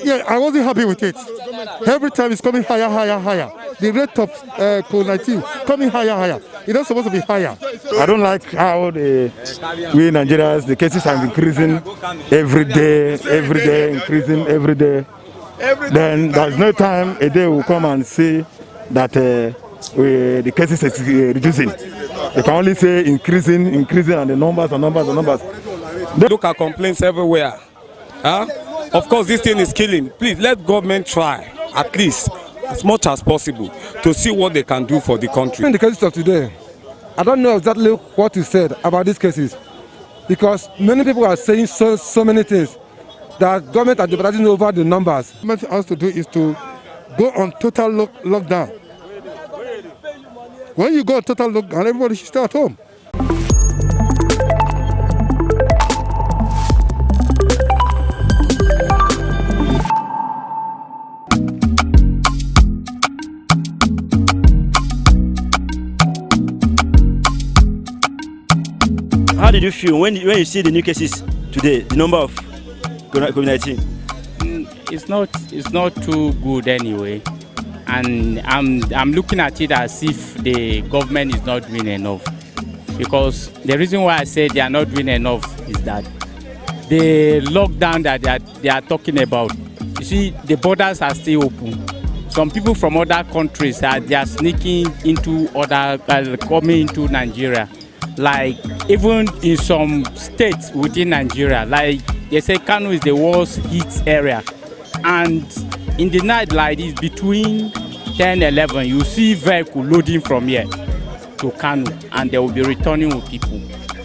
Yeah, I wasn't happy with it. Every time it's coming higher, higher, higher. The rate of COVID-19 coming higher, higher. It's not supposed to be higher. I don't like how we Nigerians, the cases are increasing every day, increasing every day. Then there's no time a day will come and see that the cases is reducing. They can only say increasing, and the numbers. Look at complaints everywhere. Huh? Of course, this thing is killing. Please let government try, at least as much as possible, to see what they can do for the country. In the cases of today, I don't know exactly what you said about these cases, because many people are saying so many things that government are debating over the numbers. What government has to do is to go on total lockdown. When you go on total lockdown, everybody should stay at home. How did you feel when you see the new cases today, the number of COVID-19? It's not too good anyway, and I'm looking at it as if the government is not doing enough, because the reason why I say they are not doing enough is that the lockdown that they are talking about, you see, the borders are still open. Some people from other countries they are sneaking into coming into Nigeria. Like even in some states within Nigeria, like they say Kano is the worst hit area, and in the night like this between 10-11 you see vehicle loading from here to Kano, and they will be returning with people.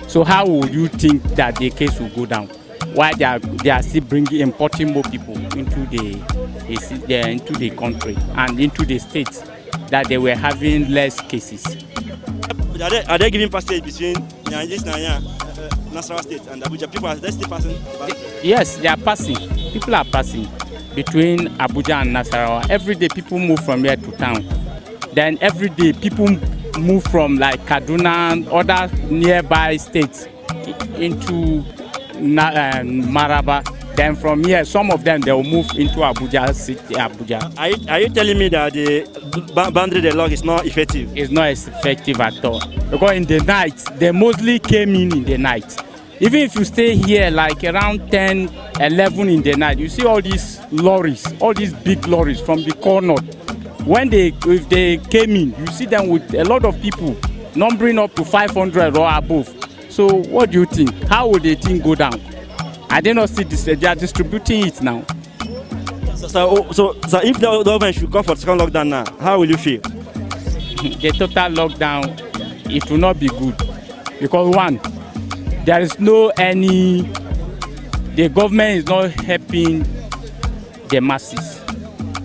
So how would you think that the case will go down? Why they are still importing more people into the country and into the states that they were having less cases? Are they giving passage between Nasarawa State and Abuja? People are still passing? Yes, they are passing. People are passing between Abuja and Nasarawa. Every day people move from here to town. Then every day people move from like Kaduna and other nearby states into Maraba. Then from here, some of them they will move into Abuja city. Are you telling me that the boundary the lock is not effective? It's not as effective at all, because in the night they mostly came in the night. Even if you stay here like around 10-11 in the night, you see all these lorries, all these big lorries from the corner. If they came in, you see them with a lot of people, numbering up to 500 or above. So what do you think? How will the thing go down? I did not see this. They are distributing it now. So if the government should call for second lockdown now, how will you feel? The total lockdown, it will not be good, because one, there is the government is not helping the masses.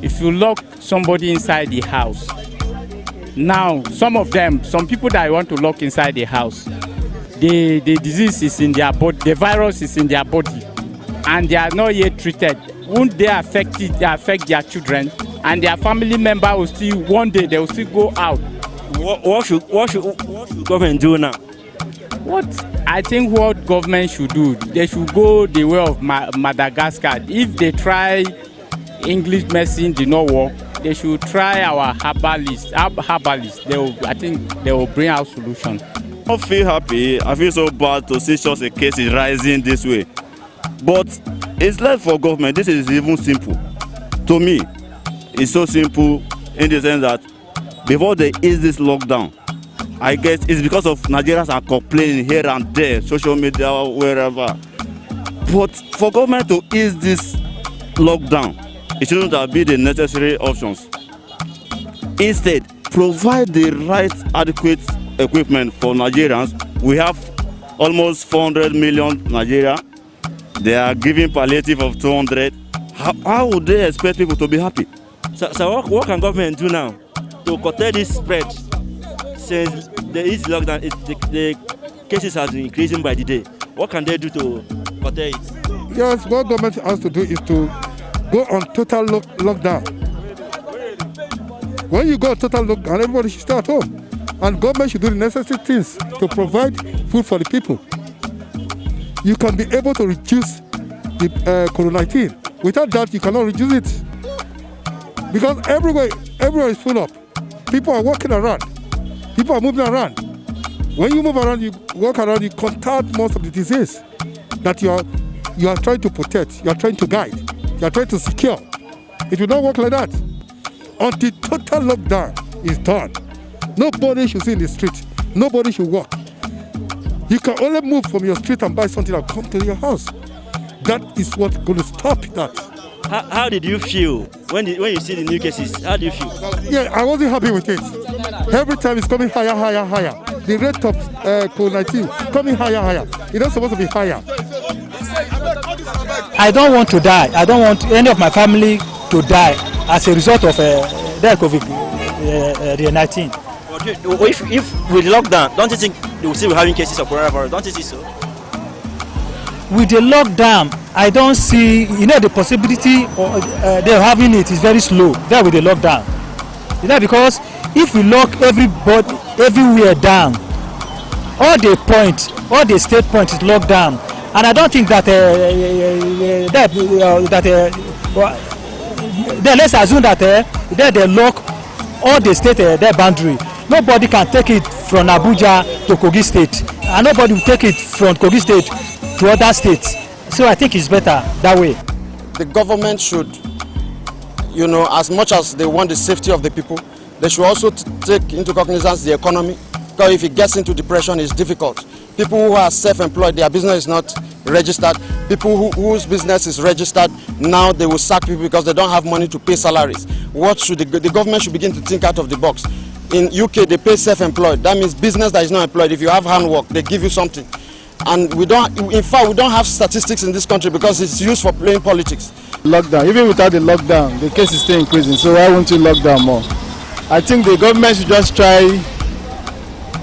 If you lock somebody inside the house, now some people that want to lock inside the house, the disease is in their body, the virus is in their body, and they are not yet treated. Won't they affect their children, and their family member will still, one day they will still go out. What should government do now? I think what government should do, they should go the way of Madagascar. If they try English medicine did not work, they should try our herbalists. I think they will bring out solution. I don't feel happy. I feel so bad to see such a case is rising this way. But it's left for government. This is even simple. To me, it's so simple in the sense that before they ease this lockdown, I guess it's because of Nigerians are complaining here and there, social media, wherever. But for government to ease this lockdown, it shouldn't have been the necessary options. Instead, provide the right adequate equipment for Nigerians. We have almost 400 million Nigeria. They are giving palliative of 200. How would they expect people to be happy? So what can government do now to curtail this spread? Since there is lockdown, the cases are increasing by the day. What can they do to curtail it? Yes, what government has to do is to go on total lockdown. When you go on total lockdown, everybody should stay at home. And government should do the necessary things to provide food for the people. You can be able to reduce the COVID-19 Without that, you cannot reduce it. Because everywhere is full up. People are walking around. People are moving around. When you move around, you walk around, you contact most of the disease that you are trying to protect, you are trying to guide, you are trying to secure. It will not work like that. Until total lockdown is done, nobody should see in the street. Nobody should walk. You can only move from your street and buy something and come to your house. That is what's going to stop that. How did you feel when you see the new cases? How do you feel? Yeah, I wasn't happy with it. Every time it's coming higher, higher, higher. The rate of COVID-19 coming higher, higher. It's not supposed to be higher. I don't want to die. I don't want any of my family to die as a result of their COVID-19. If with lockdown, don't you think they will still be having cases of coronavirus? Don't you think so? With the lockdown, I don't see, the possibility of they're having it is very slow there with the lockdown. Because if we lock everybody everywhere down, all the state points is locked down, and I don't think that let's assume that they lock all the state their boundary. Nobody can take it from Abuja to Kogi State, and nobody will take it from Kogi State to other states. So I think it's better that way. The government should, as much as they want the safety of the people, they should also take into cognizance the economy. Because if it gets into depression, it's difficult. People who are self-employed, their business is not registered. People whose business is registered, now they will sack people because they don't have money to pay salaries. What should the government should begin to think out of the box. In UK, they pay self-employed. That means business that is not employed. If you have handwork, they give you something. And we don't have statistics in this country because it's used for playing politics. Lockdown, even without the lockdown, the case is still increasing. So why won't you lock down more? I think the government should just try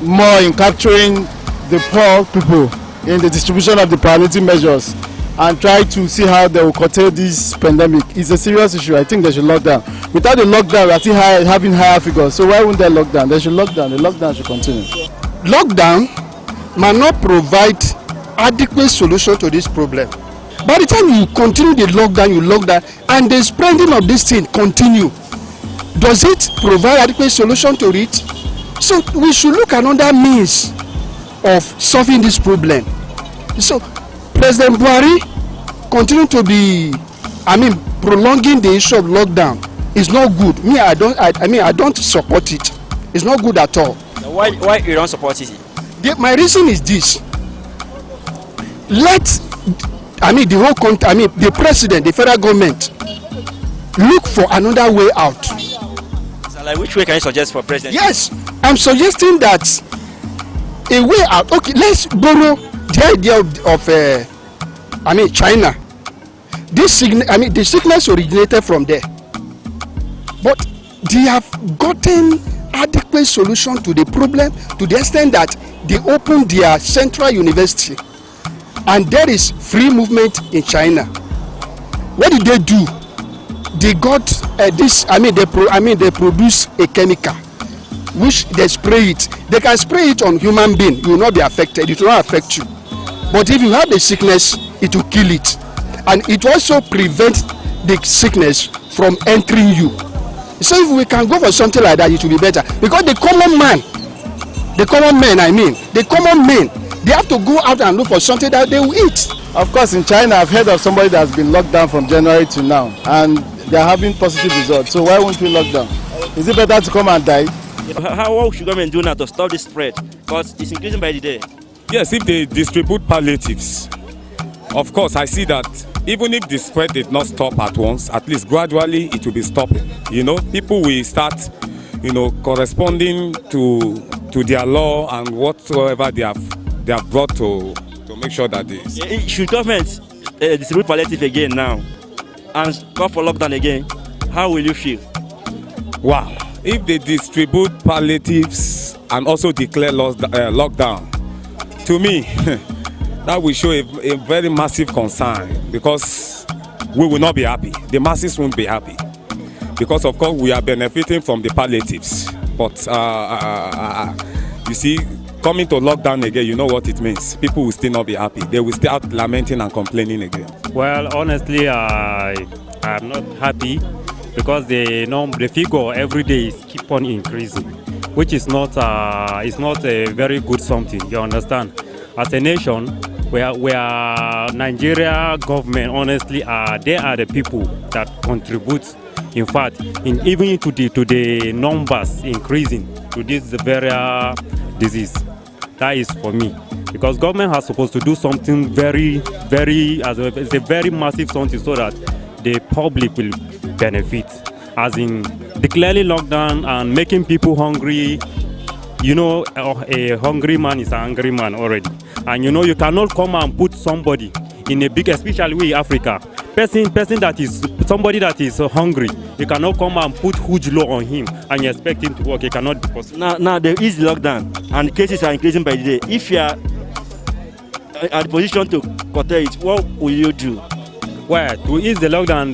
more in capturing the poor people in the distribution of the palliative measures and try to see how they will curtail this pandemic. It's a serious issue. I think they should lock down. Without the lockdown, we are still having higher figures. So why won't they lock down? They should lock down. The lockdown should continue. Lockdown might not provide adequate solution to this problem. By the time you continue the lockdown, and the spreading of this thing continue, does it provide adequate solution to it? So we should look at another means of solving this problem. So President Buhari continue to be, prolonging the issue of lockdown is not good. I don't support it. It's not good at all. Why you don't support it? My reason is this. Let the whole country, the president, the federal government, look for another way out. So like which way can you suggest for president? Yes, I'm suggesting that a way out. Okay, let's borrow the idea of China. The sickness originated from there, but they have gotten adequate solution to the problem to the extent that they opened their central university, and there is free movement in China. What did they do? They got they produce a chemical which they spray it. They can spray it on human being. You will not be affected. It will not affect you. But if you have the sickness, it will kill it, and it also prevents the sickness from entering you. So if we can go for something like that, it will be better. Because the common men, they have to go out and look for something that they will eat. Of course, in China, I've heard of somebody that has been locked down from January to now, and they are having positive results. So why won't we lock down? Is it better to come and die? How should government do now to stop this spread? Because it's increasing by the day. Yes, if they distribute palliatives, of course, I see that even if the spread did not stop at once, at least gradually it will be stopping. People will start, corresponding to their law and whatsoever they have brought to make sure that this. Should government distribute palliative again now and call for lockdown again? How will you feel? Wow. If they distribute palliatives and also declare lockdown, to me, that will show a very massive concern, because we will not be happy. The masses won't be happy, because of course we are benefiting from the palliatives. But you see, coming to lockdown again, you know what it means. People will still not be happy. They will start lamenting and complaining again. Well, honestly, I'm not happy because the figure every day is keep on increasing, which is not a very good something. You understand? As a nation, we are Nigeria government. Honestly, they are the people that contribute. In fact, even to the numbers increasing to this very disease. That is for me, because government has supposed to do something very, it's a very massive something so that the public will benefit. As in declaring lockdown and making people hungry. You know, a hungry man is an angry man already. And you know, you cannot come and put somebody in a big, especially we Africa, somebody that is hungry, you cannot come and put huge load on him and you expect him to work. It cannot be possible. Now there is lockdown and cases are increasing by the day. If you are at the position to curtail it, what will you do? Well, to ease the lockdown,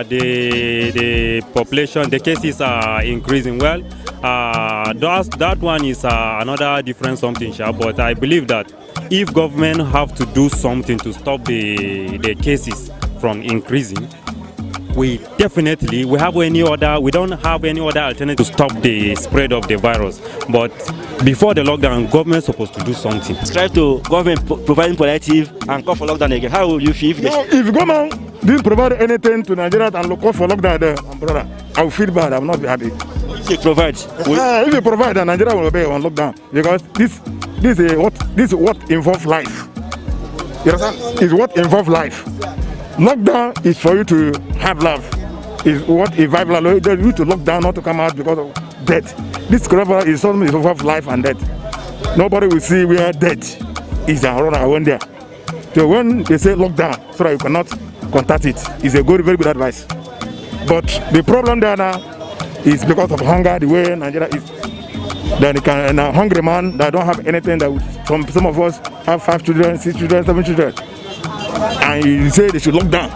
the population, the cases are increasing. Well, that one is another different something, but I believe that if government have to do something to stop the cases from increasing, we don't have any other alternative to stop the spread of the virus. But before the lockdown, government is supposed to do something. Subscribe to government providing palliative and call for lockdown again. How will you feel? If government didn't provide anything to Nigeria and call for lockdown, brother, I will feel bad. I will not be happy. If they provide, if they provide, then Nigeria will obey on lockdown, because this is what involves life. You understand? It's what involves life. Lockdown is for you to have love. Is what involves life. They need to lock down, not to come out because of death. This coronavirus is something that involves life and death. Nobody will see where death is around there. So when they say lockdown, so that you cannot contact it, is a very good advice. But the problem there now is because of hunger, the way Nigeria is. Then a hungry man that don't have anything, that some of us have 5 children, 6 children, 7 children, and you say they should lock down.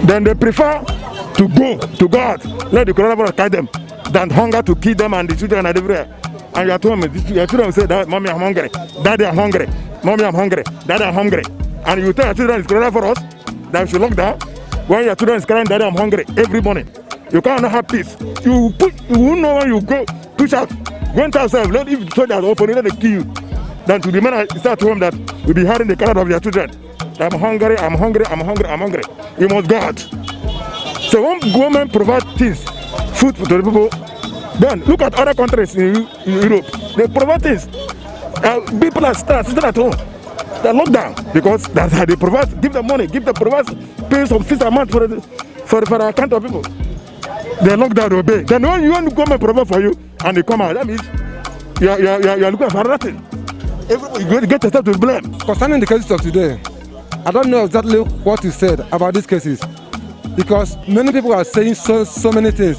Then they prefer to go to God, let the coronavirus catch them, than hunger to kill them and the children are everywhere. And you are telling me, your children will say, Mommy, I'm hungry, Daddy, I'm hungry, Mommy, I'm hungry, Daddy, I'm hungry. And you tell your children it's coronavirus, that you should lock down, when your children is crying, Daddy, I'm hungry, every morning. You cannot have peace. You won't know when you go, push out, go into yourself, let if the soldiers open it, let they kill you. Then to the men start to home that will be hearing the cry of their children. I'm hungry, I'm hungry, I'm hungry, I'm hungry. You must go out. So when government provide things, food to the people, then look at other countries in Europe. They provide things. People are sitting at home. They're locked down because that's how they provide. Give them money, pay some fixed amount for the account of people. They're locked down to obey. Then when you want to government provide for you and they come out, that means you're looking for nothing. Everybody get yourself to blame. Concerning the cases of today, I don't know exactly what you said about these cases, because many people are saying so many things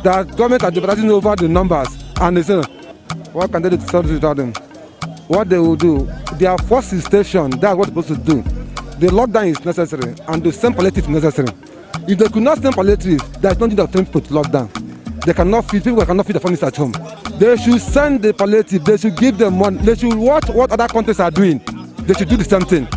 that government are jeopardizing over the numbers, and they say, what can they do to solve without them? What they will do, they are forced to station. That's what they're supposed to do. The lockdown is necessary, and the same palliative is necessary. If they could not send palliative, there is no need of them to lock down. They cannot feed people, cannot feed the families at home. They should send the palliative. They should give them money. They should watch what other countries are doing. They should do the same thing.